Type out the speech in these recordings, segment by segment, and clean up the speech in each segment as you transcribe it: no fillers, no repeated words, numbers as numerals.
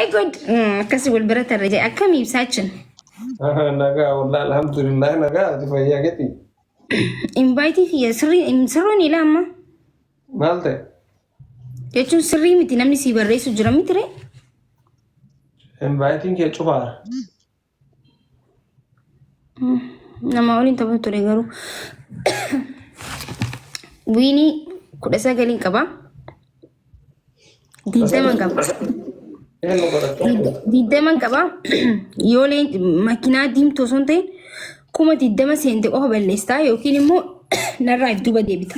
my god. Akkasi wal bira tarree akkam ibsaachin. Nagaa wallahi alhamdulillah nagaa ati fayyaa keeti. Invite fi sirriin ila amma. Maal ta'e? Jechuun sirrii miti namni si barreessu jira miti ree? Invite kee cufaara. Nama waliin taphatu ture garuu. Wiinii 19 qaba. 20 qaba. Diidama qaba. Yoo makiinaa diimtuu osoo hin ta'in 20 seente qofa balleessaa yookiin immoo narraa if duuba deebita.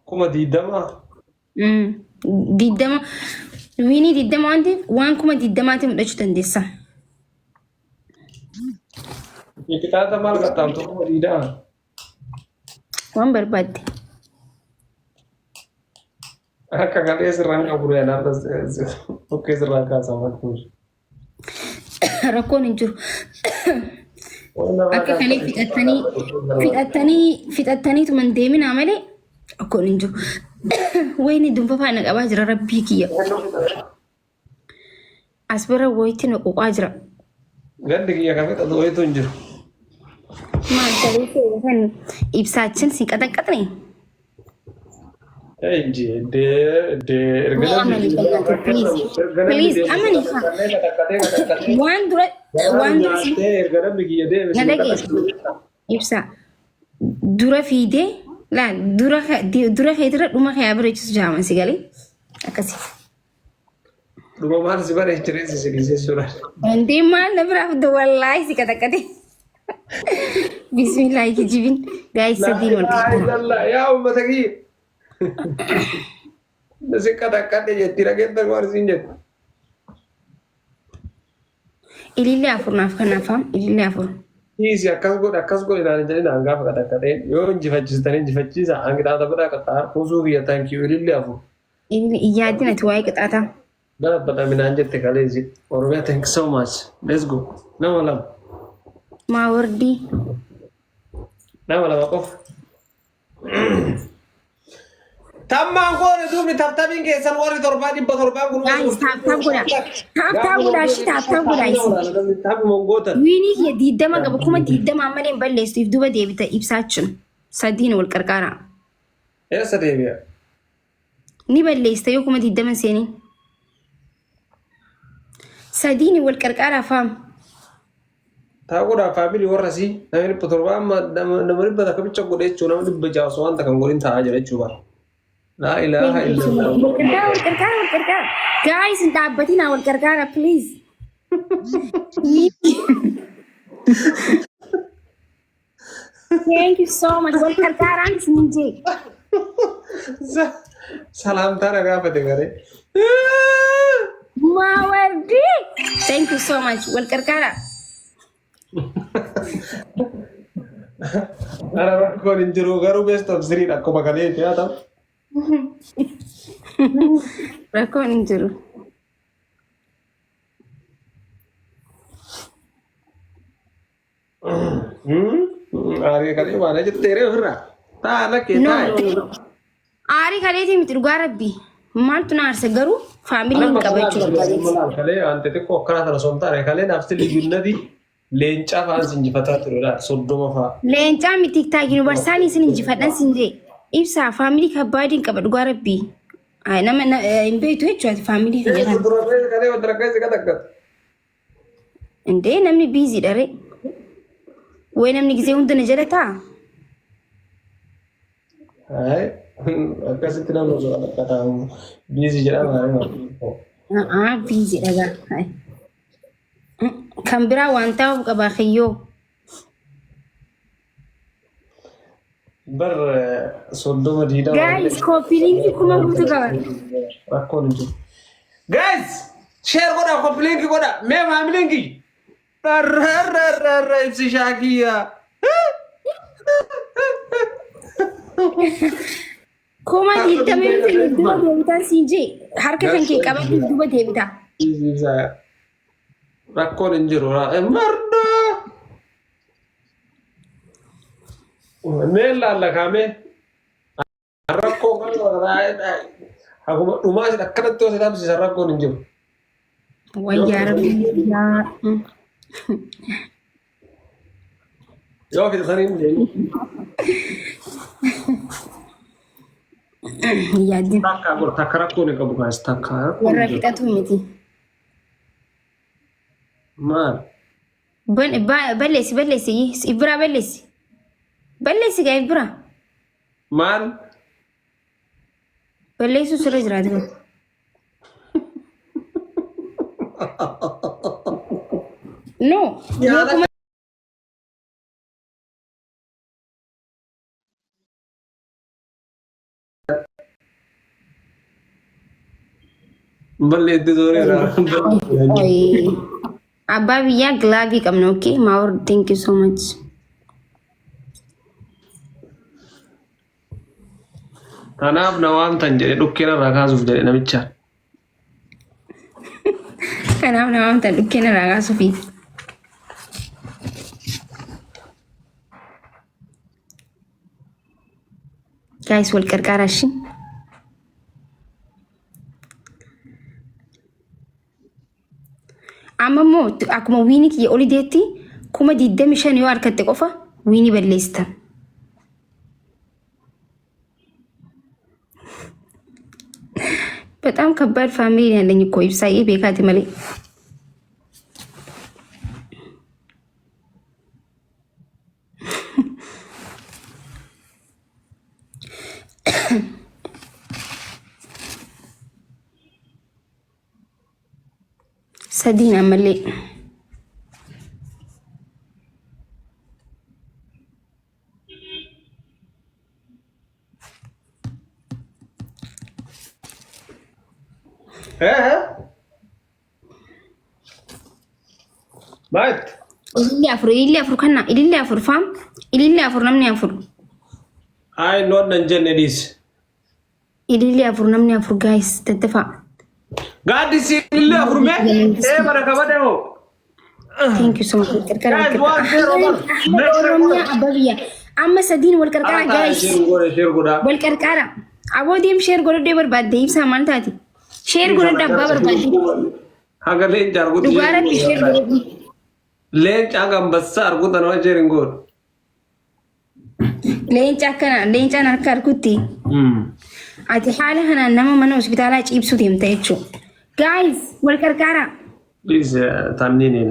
20 wiinii 20 waan ta'eef waan 20 mudhachuu dandeessa. Kitaaba maal qaxxaamtu 20 waan barbaadde. Akka galee sirraan qaburu yaadaan okkee sirraa kaasaa maal rakkoon hin jiru. Akka kalee fixattanii tuman deeminaa malee rakkoon hin jiru. Wayini dunfa faana qabaa jira rabbii kiyya. As bira wayitti naqoqaa jira. Gandi kiyya kan fixatu wayitu hin jiru. Maal ta'ee ibsaachin si qaxaqaxne. Please, amani fa. Waan dura ibsa. Dura fiidee laal dura keetira dhuma kee abireechisu jaaman si galee akkasi. Dhuma maal si bareechiree si sigiseessudha. Indee maal na biraaf wallaahi si qaxaqate. Bismillaahi kijibin gaayis sadiin wal qaxaqate. Yaa uummata kiyya. Nasi kata-kata je tidak kita keluar sini. Ililli afur naaf kanaafam ililli afur. Isi akkas godhe naan jedhee naan gaafa kata-kata yoo injifachiistanii injifachiisa hangi dhaata godhaa qaxxaa kuusuu kiyya thank you ililli afur. Iyyaatiin ati waa'ee qixaataa. Galabbadhaa minaan jette kaleesi. Oromiyaa thank you so much. Let's go. Nama lama. Maa wardii. Nama lama qofa. Tammaan koone duubni tabtabiin keessan warri torbaa dhibba torbaan kun taaptaa godhaa shi taaptaa godhaa isi wiinii kiyya 20 qaba 20 ammalee hin balleessuuf duuba deebita ibsaachuun sadiin wal qarqaaraa. Eessa deebi'a? Ni balleesta yoo 20 seeniin sadiin wal qarqaaraa faam. Taa godhaa faamilii warra sii namni dhibba torbaa amma nama dhibba takka bicha godhe jechuun nama dhibba jaawsu wanta kan godhin taa'aa jira jechuudha. La ilaha illallah. Guys, ndaabbatina wal gargaara please. Thank you so much. Wal gargaaraan isinje. Salam tara gaafate gare. Mawardi. Thank you so much. Wal gargaara. Ara rakkoon hin jiru garuu best of 3 akkuma galee ta'aa. Rakkoon hin jiru. Aarii kalee waan jetteeree ofirraa. Taa lakkee taa. Aarii kaleetii miti dhugaa rabbii. Maaltu na aarse garuu faamiliin qaba jechuudha. Kalee ante xiqqoo akkanaa tana osoo hin taane kalee naafti liyyunnati leencaa fa'aan si injifataa turedha 30 fa'aa. Leencaa miti tiktaak yuunivarsaaliin sin injifadhan sin jee. Ibsa family kabadiin qaba dhugaa rabbii. Ay nama hin beektu jechuudha family fayyadamu. Kalee wanta keessa gatakkat. Indee namni busy dare. Way namni gisee hunda na jala taa. Ay akkasitti nama osoo akkatamu busy jedhama. Busy dhagaa. Kan biraa waan ta'uuf qaba kiyyoo. Bar soddoma diida. Guys, copy link kuma butuh kawan. Rakkoon hin jiru. Guys, share godha copy link godha. Mee family link. Arra ibsi shaakiya. Kuma diidamee miti duuba deebitaan siin jee harka kan kee qabatu duuba deebita. Rakkoon hin jiru. Marda. Meel laalla kaame rakkoo kan Akkuma dhumaa isin akkanatti osoo taasisan rakkoon hin jiru. Wayyaa rabbi. Yoo fidhatanii hin deemu. Yaadde. Takka rakkoon hin qabu kaas takka. Warra fixatu miti. Maal? Balleessi. Ibra balleessi. Balleessi gaa Ibra. Maal? Balleessu sirra jiraatu. No. Balleetti dooreera. Abbaa biyyaa gilaavii qabna okay? Maawar thank you so much. Kanaaf na waamtan jedhe dhukkeen irraa kaasuuf jedhe namichaan. Kanaaf na waamtan dhukkeen irraa kaasuufi. Guys wal qarqaara shi. Amma immoo akkuma wiinii kiyya oli deetti 25,000 yoo harkatte qofa wiinii balleessitan. በጣም ከባድ ፋሚሊ ያለኝ እኮ ይብሳዬ ቤካት መሌ ሰዲና መሌ Maat? Ilillee afur kanna ilillee afur faam ilillee afur namni afur. Ay noon nan jenne dhiis. Ilillee afur namni afur guys tattafa. Gaaddisi ilillee afur mee? Bara kabade hoo? Thank you so much. Oromiyaa Ababiyaa. Amma sadiin wal qarqara guys. Wal qarqara. Aboodiim sheer godhadhee barbaadde ibsaa maal taati? Sheer godhadhee abbaa barbaadde. Haga leenca arguutti. Dhugaaratti sheer godhadhee. Leenca haga ambassaa arguutti anoo sheer hin godhu. Leenca akkana leencaan harka arguutti. Ati haala kanaan nama mana hospitaalaa ciibsuu deemta jechuudha. Guys wal qarqara. Please tannini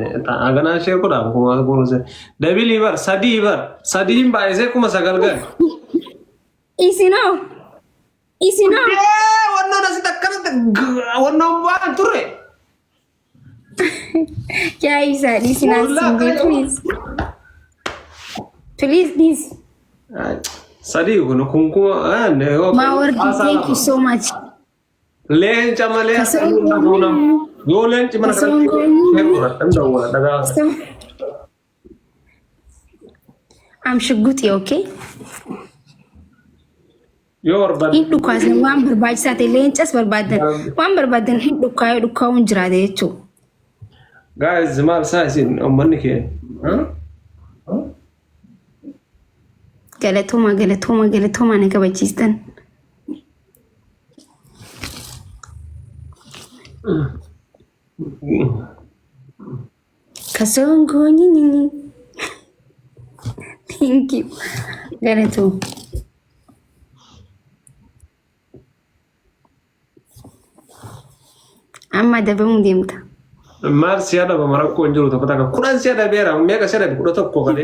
agana share ko da kuma ko se dabili bar sadi ba ise kuma sagalgal isino wonno na sita kanata wonno ba turre ya isa isina please sadi ko no kuma ne ma word thank you so much lencha male yo lencha mana daga am shiguti okay yo orba hindu kwasne waan barbaachisate leencas barbaadan hindu kaayun jiraade jechu guys mal saisin ummanni ke galatoma ne gabachiistan kasongo nyinyi thank you galato amma dabamu demta mar siada ba marakko njuru to pataka kudan siada bera mega siada kudo tokko kale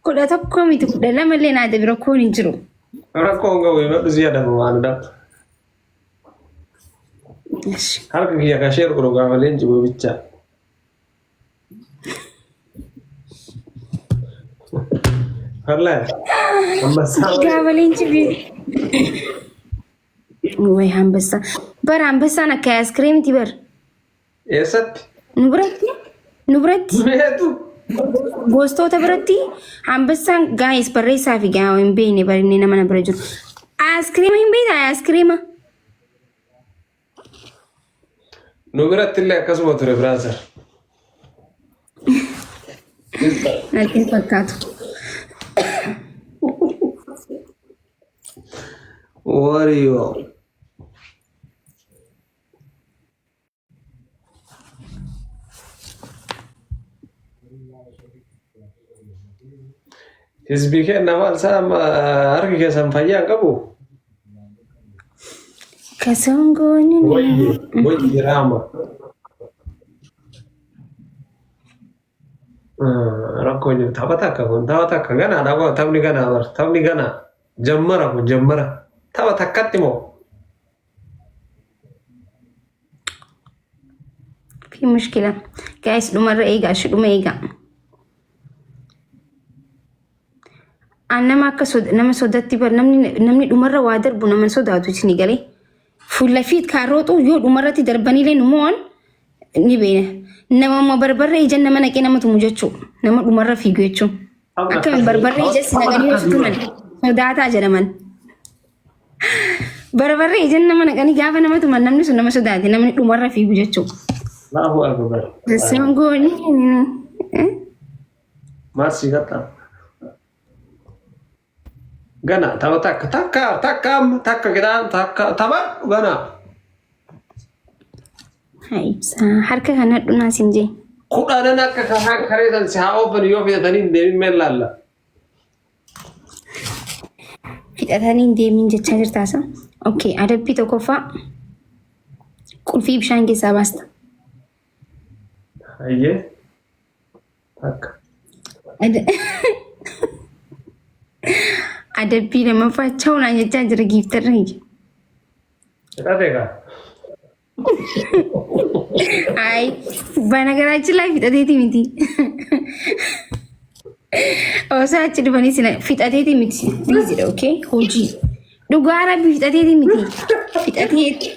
kudo tokko miti kudo lamalle na da bira ko ni jiru rakko ngawe ma siada ba wanda harka kiya ka share ko ga valen jibo bicha harla ambassa ga valen jibi ወይ አንበሳ በር አንበሳ ና ከአይስክሪም ቲበር ኤሰት ኑብረት ጎስቶ ተብረቲ አንበሳን ጋይስ በሬሳ ፊ ጋር ወይም ቤኔ በርኔ ነመነ በረጁ አይስክሪም ቤት አይስክሪም ኑብረት ላይ ከስሞ ትረ ብራዘር አልከን ፈካቱ ወሪዮ Hizbii kenna maal isaa harki keessan fayyaa qabu. Kasongoonni Wayyi raama. Rakkoo jiru taphata akka kun taphata akka ganaa dhabaa taphni ganaa bar taphni ganaa jammara kun jammara taphata akkatti moo. في مشكلة جايز مرة إيجا شو ما إيجا أنا ما كسود نما سودتي بر نمني مرة وادر بنا من سوداتو تشني قالي فولا فيت كاروتو يود مرة تدربني لين مون نبينا نما ما بربر يجي نما نكينا ما تموجتشو نما مرة في جيتشو أكمل بربر يجي سنغني يفتمن سوداتا جرمن بربر يجي نما نكني جافا نما تمن نمني سو نما سوداتي نمني مرة في جيتشو Allahu akbar. Kasongoonni Masih kata. Gana tahu takka kita tabat gana. Hai harka kana duna sinje Kuda nak kakak kare dan siapa pun yo kita tadi demi melalla. fixatanii deemin jechaa jirtaasa. Okay, adabbii tokkoffaa qulfii bishaan keessaa baasta. Ayyee. Takka. Adabbii lammaffaa chaunaan jechaa jira giiftarri. Fixateegaa. Ay, banagarachi lai fixateeti miti. Osoo achi dhufanii sina fixateeti miti. Dhiisidha, okay? Hojii. Dhugaa rabbi fixateeti miti. Fixateeti.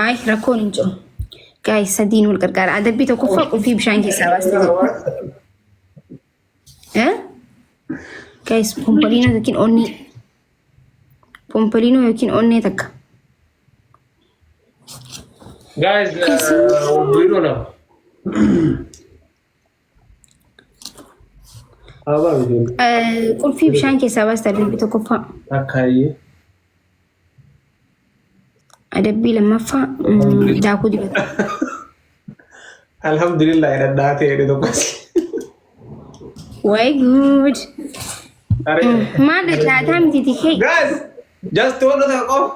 Ay, rakkoon hin jiru. Guys, sadiin wal gargaara. Adabbii tokkoffaa qulfii bishaan keessaa baasta. Guys, pompolino yookiin onnee. Pompolino yookiin onnee takka. Guys, we don't know. Qulfii bishaan keessaa baasta adabbii tokkoffaa. Akkaayyee. Adabbii lammaffaa daakuu dibata. Alhamdulillah, irra ta'e tokkos. Way good. Maal dhaataa miti tikee. Guys, just one other off.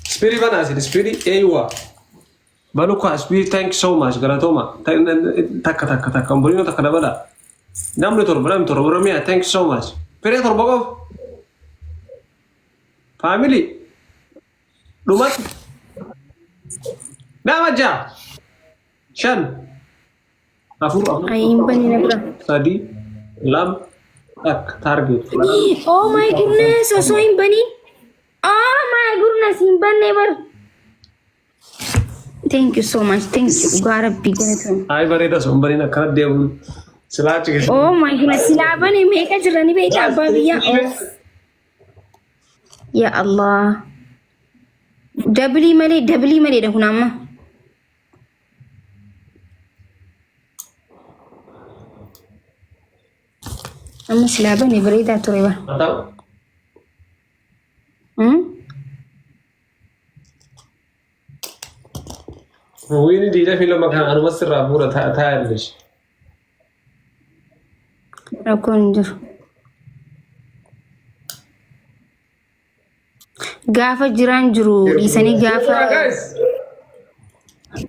Spirit banasi, the spirit ewa. Baluka spirit, thank you so much. Garatoma. Takka. Kombolino takka dabala. Namni torba Romia, thank you so much. Pere torba off. Family. Lumat. Namaja. Shan. Afur. Ayin bani na bra. Tadi. Lam. Tak target. Oh my goodness, osoo hin banin. Oh my goodness, hin banne bar. Thank you so much. Thank you. Dhugaa rabbii galatoom. Ay bareeda sun bariin akkana deemu. Silaachi keessa. Oh my goodness, silaa bane meeqa jirani beektaa abbaa biyyaa. Ya Allah. Dablii malee dha kun amma. Amma silaa bane bareedaa ture bara. Atau ini dia film akan anu masih rabur tayar guys. Rakkoon hin jiru. Gaafa jiraan jiru dhiisanii gaafa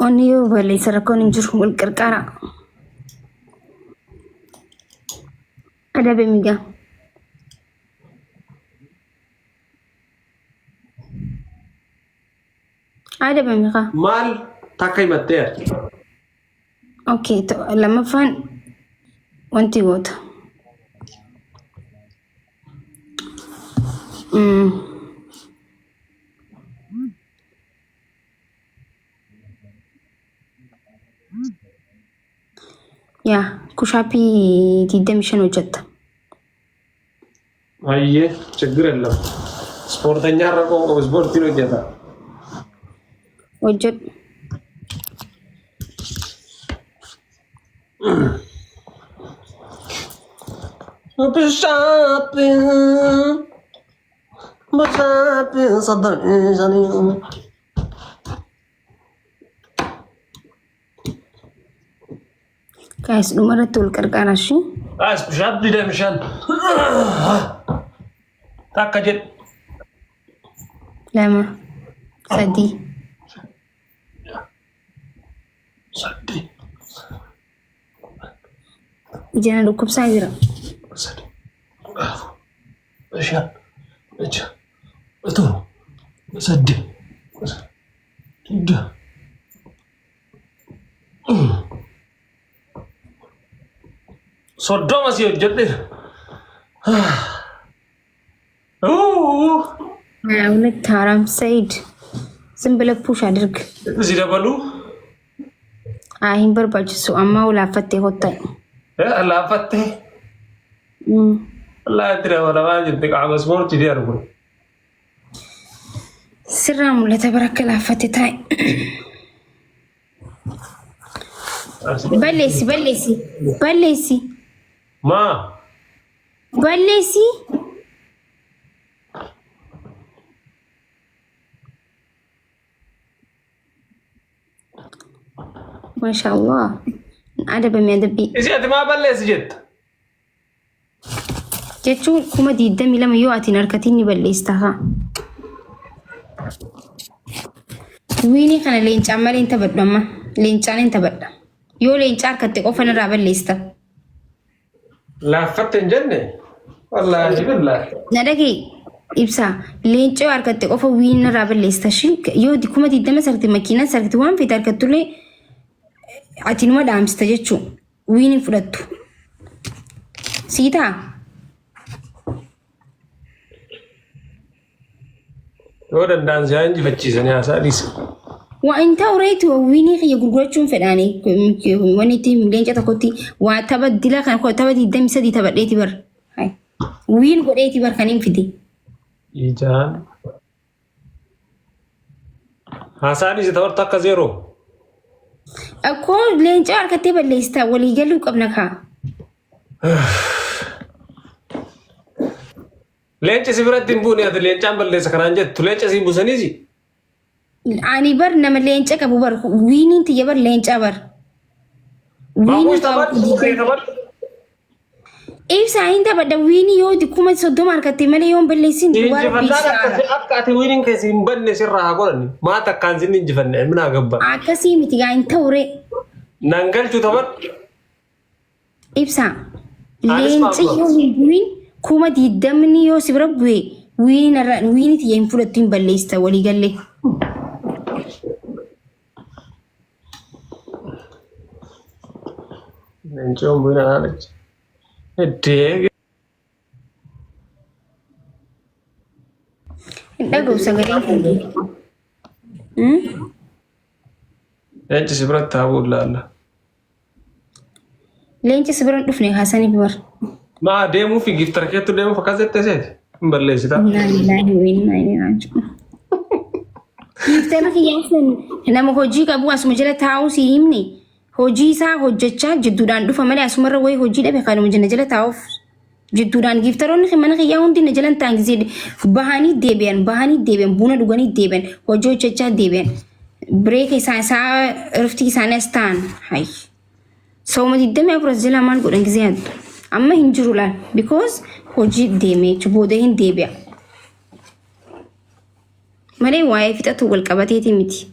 onni yoo balleessa rakkoon hin jiru wal qarqaara. Adabe migaa. Adabe migaa. Mal takai mater. Okay, lammaffaan wanti goota. Yaa kushaappii 25 hojjetta. Ayyee ችግር የለም ስፖርተኛ ረቆ ስፖርት ነው ጀታ Hojjedhu. بشاب صدر إنساني كايس نمرة تول كركاراشي بس بشاب دي ده مشان تاكا جد لما سدي سدي جانا ركوب سايرة سدي مشان مشان betul sedih tidak Sodom masih jadi أنا أقولك ترام سيد سنبلك بوش أدرك sudah balu أهين برباجسو أما ولا فتي هوتاي ya Allah fatih Allah tidak wala wajib tik amas mor jadi arun سرام ولا تبارك الله فتي تاي بلسي بلسي بلسي ma بلسي ما شاء الله أدب من أدبي isi ati ma balle sijit jechuun kuma diidamii lama yoo ati harkatiin ni balleestaa. Wiini kana leencaan malee hin taphadhu amma. Leencaan hin taphadha. Yoo leencaa harkatte qofa irraa balleesta. laafatte hin jenne wallahi billahi Na dhagee ibsaa leencaa yoo harkatte qofa wiini irraa balleesta. Yoo kuma diidama sarkite makiinaan sarkite waan feete harkattullee ati numa dhaamsita jechuun wiini fudhattu. Siitaa? yoo danda'an siyaa injifachiisanii haasaa dhiisa Waan ta'u reetu wiini kiyya gurgurachuun fedhaanii wanti itti leenca tokkotti waa tapha dila kan tapha 23 taphadheeti bar. Wiin godheeti bar kan hin fide. ijaan haasaa dhiisa tabarta akka zeeroo Akkoo leenca harkattee balleessita walii galuu qabna kaa. leenci si biratti hin buune ati leencaan balleessa kanaan jettu leenca si hin buusaniisi Ani bar nama leenca qabu bar wiiniin tiyya bar leenca bar. maamuus taphat taphat Ibsaa hin taphadha wiinii yoo kuma 30 harkattee malee yoo hin balleessin duwwaa injifannaan akka ati wiiniin keessi hin banne sirraa haa godhani maata akkaan sin injifanne minaa gabba akkasii miti gaa hin ta'u ree. nan galchu taphat Ibsaa leenci yoo hin bu'in kuma 20 yoo si bira bu'e wiinii tiyya hin fudhattu hin balleessita walii gallee. leenci yoo hin bu'in anaanachi Deeg. Dhaga'u sagaleen kun. Leenci si biratti haa bu'u laalla. Leenci si bira dhufne haasanii bar. Maa deemuu fi giftara keettu deemuuf akkas jettee seeti hin balleessita. Giftara kiyyaa nama hojii qabu asuma jala taa'uu si himne. Hojii isaa hojjechaa jidduudhaan dhufa malee asumarra wayii hojii dhabe kanuma jala taa'uuf jidduudhaan giftaroonni mana kiyyaa hundi na jalan ta'an gisee bahanii deebi'an buna dhuganii deebi'an hojii hojjechaa deebi'an bireeka isaa riftii isaanii as ta'an hayi sawuma 24 jala maal godhan gisee addu amma hin jiru laal because hojii deemee booda hin deebi'a malee waa'ee fixatu wal qabateeti miti.